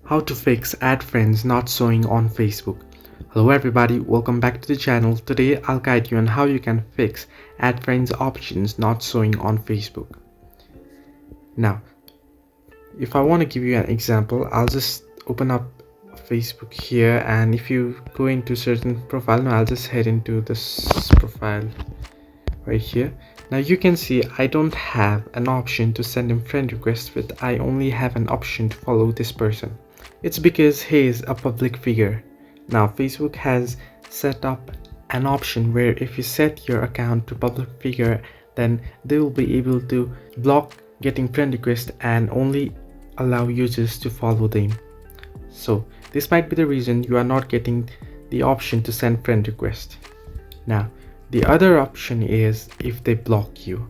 How to fix add friends not showing on Facebook. Hello everybody, welcome back to the channel. Today I'll guide you on how you can fix add friends options not showing on Facebook. Now, if I want to give you an example, I'll just open up Facebook here, and if you go into certain profile, now I'll just head into this profile right here. Now you can see I don't have an option to send him friend request with, I only have an option to follow this person. It's because he is a public figure. Now Facebook has set up an option where if you set your account to public figure, then they will be able to block getting friend request and only allow users to follow them. So this might be the reason you are not getting the option to send friend request. Now the other option is if they block you.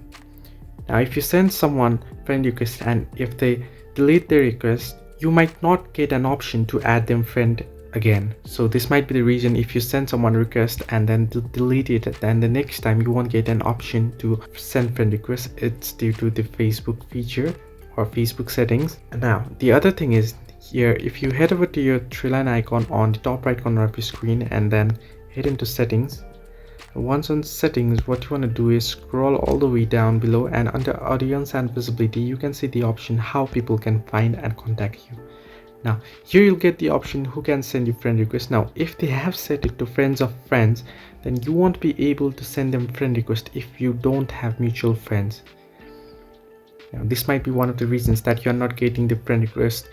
Now if you send someone friend request and if they delete their request, you might not get an option to add them friend again. So this might be the reason if you send someone a request and then delete it, then the next time you won't get an option to send friend request. It's due to the Facebook feature or Facebook settings. And now the other thing is here, if you head over to your three line icon on the top right corner of your screen and then head into settings. Once on settings, what you want to do is scroll all the way down below, and under audience and visibility you can see the option how people can find and contact you. Now here you'll get the option who can send you friend request. Now if they have set it to friends of friends, then you won't be able to send them friend request if you don't have mutual friends. Now this might be one of the reasons that you're not getting the friend request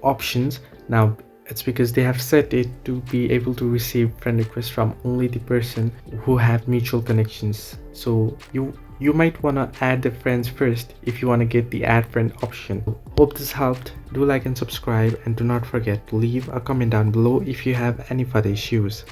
options. Now it's because they have set it to be able to receive friend requests from only the person who have mutual connections. So you might want to add the friends first if you want to get the add friend option. Hope this helped. Do like and subscribe, and do not forget to leave a comment down below if you have any further issues.